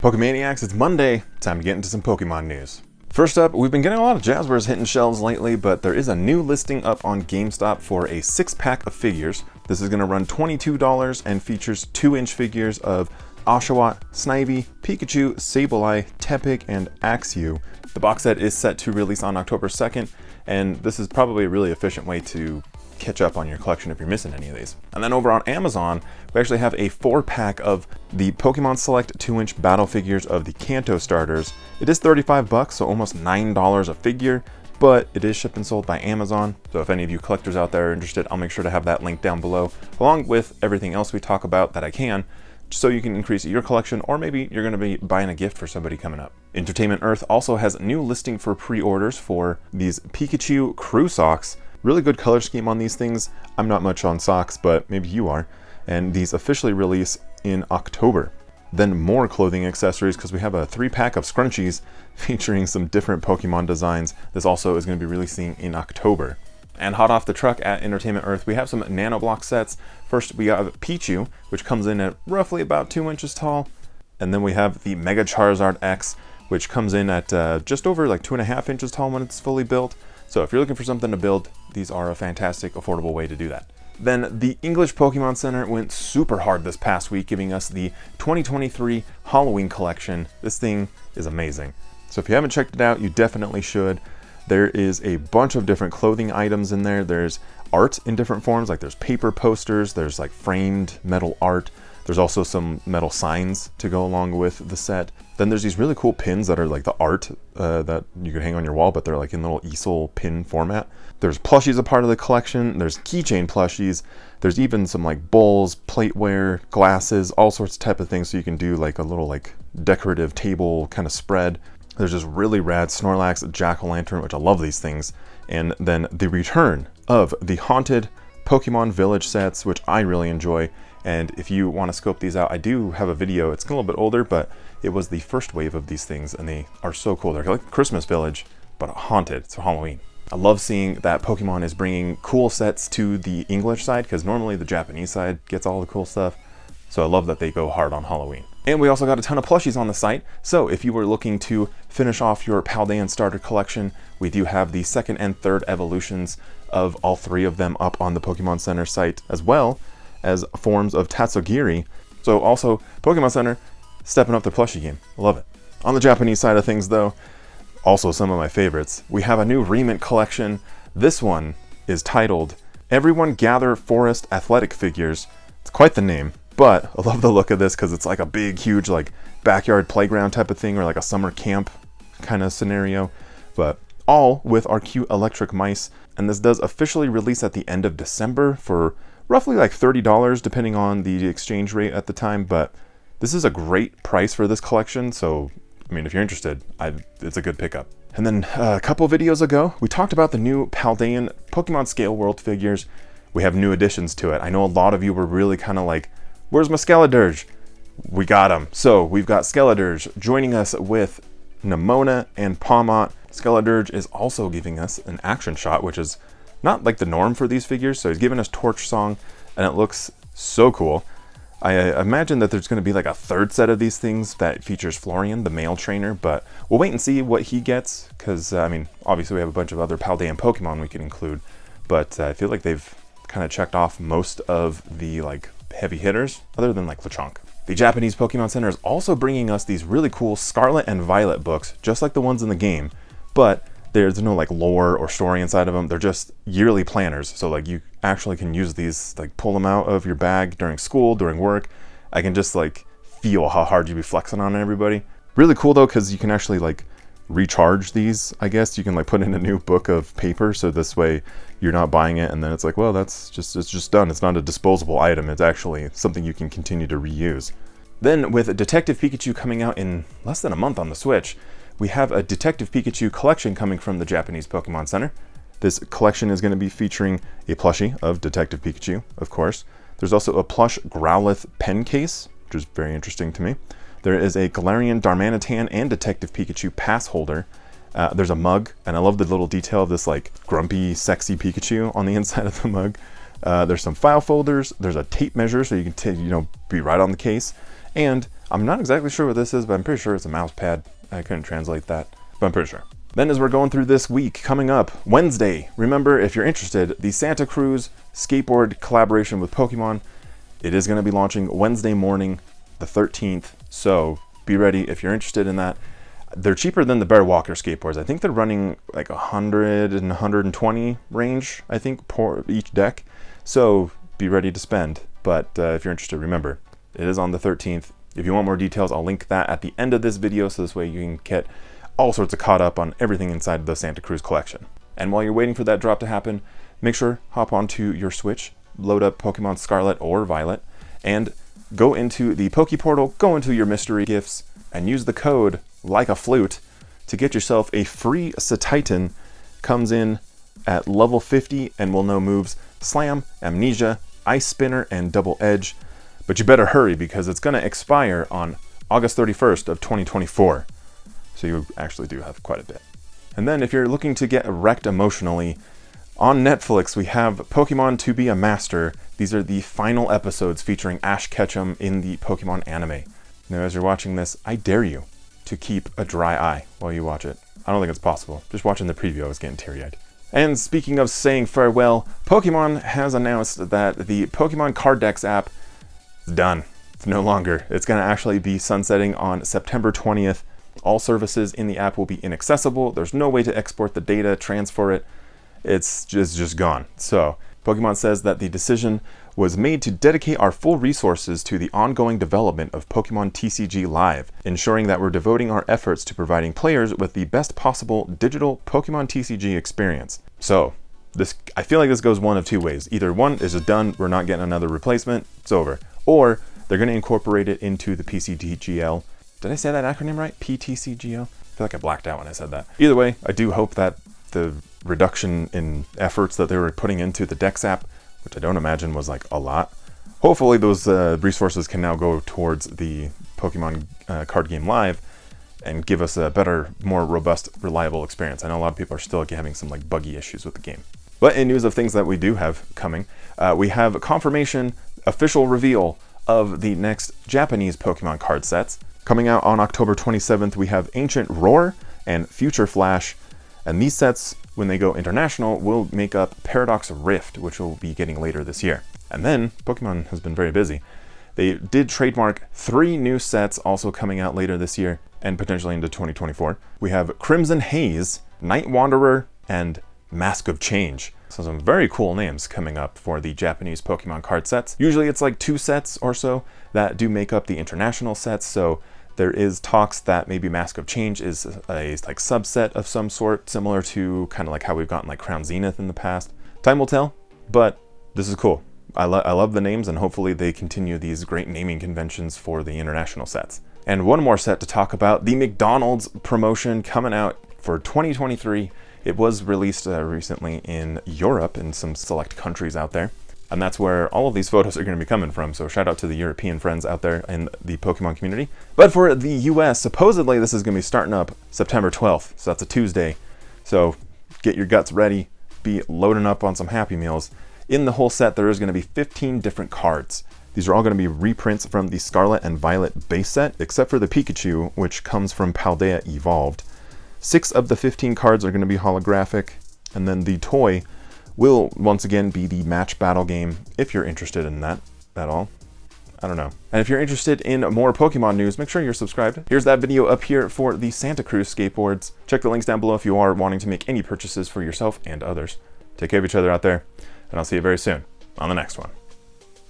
Pokemaniacs, it's Monday, time to get into some Pokemon news. First up, we've been getting a lot of Jazzwares hitting shelves lately, but there is a new listing up on GameStop for a 6-pack of figures. This is going to run $22 and features 2-inch figures of Oshawott, Snivy, Pikachu, Sableye, Tepig, and Axew. The box set is set to release on October 2nd, and this is probably a really efficient way to catch up on your collection if you're missing any of these. And then over on Amazon, we actually have a 4-pack of the Pokemon Select 2-inch battle figures of the Kanto starters. It is $35, so almost $9 a figure, but it is shipped and sold by Amazon. So if any of you collectors out there are interested, I'll make sure to have that link down below, along with everything else we talk about that I can, so you can increase your collection, or maybe you're going to be buying a gift for somebody coming up. Entertainment Earth also has a new listing for pre-orders for these Pikachu crew socks. Really good color scheme on these things. I'm not much on socks, but maybe you are. And these officially release in October. Then more clothing accessories, because we have a 3-pack of scrunchies featuring some different Pokemon designs. This also is going to be releasing in October. And hot off the truck at Entertainment Earth, we have some Nanoblock sets. First, we have Pichu, which comes in at roughly about 2 inches tall. And then we have the Mega Charizard X, which comes in at just over like 2.5 inches tall when it's fully built. So if you're looking for something to build, these are a fantastic, affordable way to do that. Then the English Pokemon Center went super hard this past week, giving us the 2023 Halloween collection. This thing is amazing. So if you haven't checked it out, you definitely should. There is a bunch of different clothing items in there. There's art in different forms, like there's paper posters, there's like framed metal art. There's also some metal signs to go along with the set. Then there's these really cool pins that are like the art that you can hang on your wall, but they're like in little easel pin format. There's plushies a part of the collection. There's keychain plushies. There's even some like bowls, plateware, glasses, all sorts of type of things, so you can do like a little like decorative table kind of spread. There's this really rad Snorlax jack-o'-lantern, which I love these things. And then the return of the Haunted Pokemon Village sets, which I really enjoy. And if you want to scope these out, I do have a video. It's a little bit older, but it was the first wave of these things, and they are so cool. They're like Christmas Village, but haunted. It's Halloween. I love seeing that Pokemon is bringing cool sets to the English side, because normally the Japanese side gets all the cool stuff. So I love that they go hard on Halloween. And we also got a ton of plushies on the site. So if you were looking to finish off your Paldean starter collection, we do have the 2nd and 3rd evolutions of all 3 of them up on the Pokemon Center site, as well as forms of Tatsugiri. So also, Pokemon Center stepping up their plushie game. I love it. On the Japanese side of things though, also some of my favorites, we have a new remint collection. This one is titled Everyone Gather Forest Athletic Figures. It's quite the name, but I love the look of this because it's like a big, huge like backyard playground type of thing, or like a summer camp kind of scenario, but all with our cute electric mice. And this does officially release at the end of December for roughly like $30 depending on the exchange rate at the time, but this is a great price for this collection. So I mean, if you're interested, it's a good pickup. And then a couple videos ago, we talked about the new Paldean Pokemon Scale World figures. We have new additions to it. I know a lot of you were really kind of like, where's my Skeledirge? We got him. So we've got Skeledirge joining us with Nemona and Pawmot. Skeledirge is also giving us an action shot, which is not like the norm for these figures. So he's giving us Torch Song, and it looks so cool. I imagine that there's going to be like a 3rd set of these things that features Florian, the male trainer, but we'll wait and see what he gets, because, I mean, obviously we have a bunch of other Paldean Pokemon we can include, but I feel like they've kind of checked off most of the, like, heavy hitters, other than, like, Lechonk. The Japanese Pokemon Center is also bringing us these really cool Scarlet and Violet books, just like the ones in the game, but there's no like lore or story inside of them. They're just yearly planners. So like you actually can use these, like pull them out of your bag during school, during work. I can just like feel how hard you be flexing on everybody. Really cool though, because you can actually like recharge these, I guess. You can like put in a new book of paper. So this way you're not buying it and then it's like, well, it's just done. It's not a disposable item. It's actually something you can continue to reuse. Then with Detective Pikachu coming out in less than a month on the Switch, we have a Detective Pikachu collection coming from the Japanese Pokemon Center. This collection is going to be featuring a plushie of Detective Pikachu, of course. There's also a plush Growlithe pen case, which is very interesting to me. There is a Galarian Darmanitan and Detective Pikachu pass holder. There's a mug, and I love the little detail of this like grumpy, sexy Pikachu on the inside of the mug. There's some file folders. There's a tape measure so you can be right on the case. And I'm not exactly sure what this is, but I'm pretty sure it's a mouse pad. I couldn't translate that, but I'm pretty sure. Then as we're going through this week, coming up Wednesday, remember, if you're interested, the Santa Cruz skateboard collaboration with Pokemon, it is going to be launching Wednesday morning, the 13th. So be ready if you're interested in that. They're cheaper than the Bear Walker skateboards. I think they're running like 100 and 120 range, I think, per each deck. So be ready to spend. But if you're interested, remember, it is on the 13th. If you want more details, I'll link that at the end of this video, so this way you can get all sorts of caught up on everything inside the Santa Cruz collection. And while you're waiting for that drop to happen, make sure hop onto your Switch, load up Pokemon Scarlet or Violet, and go into the Poke Portal, go into your mystery gifts, and use the code Like a Flute to get yourself a free Satitan. Comes in at level 50 and will know moves Slam, Amnesia, Ice Spinner, and Double Edge. But you better hurry because it's going to expire on August 31st of 2024. So you actually do have quite a bit. And then if you're looking to get wrecked emotionally, on Netflix we have Pokemon To Be a Master. These are the final episodes featuring Ash Ketchum in the Pokemon anime. Now as you're watching this, I dare you to keep a dry eye while you watch it. I don't think it's possible. Just watching the preview, I was getting teary-eyed. And speaking of saying farewell, Pokemon has announced that the Pokemon Card Decks app is done. It's no longer. It's going to actually be sunsetting on September 20th. All services in the app will be inaccessible. There's no way to export the data, transfer it. It's just gone. So Pokemon says that the decision was made to dedicate our full resources to the ongoing development of Pokemon TCG Live, ensuring that we're devoting our efforts to providing players with the best possible digital Pokemon TCG experience. So I feel like this goes one of two ways. Either one is just done, we're not getting another replacement, it's over. Or they're going to incorporate it into the PCTGL. Did I say that acronym right? PTCGO? I feel like I blacked out when I said that. Either way, I do hope that the reduction in efforts that they were putting into the Dex app, which I don't imagine was like a lot, hopefully those resources can now go towards the Pokemon card game Live and give us a better, more robust, reliable experience. I know a lot of people are still having some like buggy issues with the game. But in news of things that we do have coming, we have confirmation, official reveal of the next Japanese Pokemon card sets. Coming out on October 27th, we have Ancient Roar and Future Flash. And these sets, when they go international, will make up Paradox Rift, which we'll be getting later this year. And then, Pokemon has been very busy. They did trademark 3 new sets also coming out later this year and potentially into 2024. We have Crimson Haze, Night Wanderer, and Mask of Change. So some very cool names coming up for the Japanese Pokemon card sets. Usually it's like 2 sets or so that do make up the international sets, so there is talks that maybe Mask of Change is a like subset of some sort, similar to kind of like how we've gotten like Crown Zenith in the past. Time will tell, but this is cool. I love the names, and hopefully they continue these great naming conventions for the international sets. And one more set to talk about, the McDonald's promotion coming out for 2023. It was released recently in Europe and some select countries out there. And that's where all of these photos are going to be coming from. So shout out to the European friends out there in the Pokemon community. But for the US, supposedly this is going to be starting up September 12th. So that's a Tuesday. So get your guts ready. Be loading up on some Happy Meals. In the whole set, there is going to be 15 different cards. These are all going to be reprints from the Scarlet and Violet base set, except for the Pikachu, which comes from Paldea Evolved. 6 of the 15 cards are going to be holographic. And then the toy will once again be the match battle game, if you're interested in that at all. I don't know. And if you're interested in more Pokemon news, make sure you're subscribed. Here's that video up here for the Santa Cruz skateboards. Check the links down below if you are wanting to make any purchases for yourself and others. Take care of each other out there, and I'll see you very soon on the next one.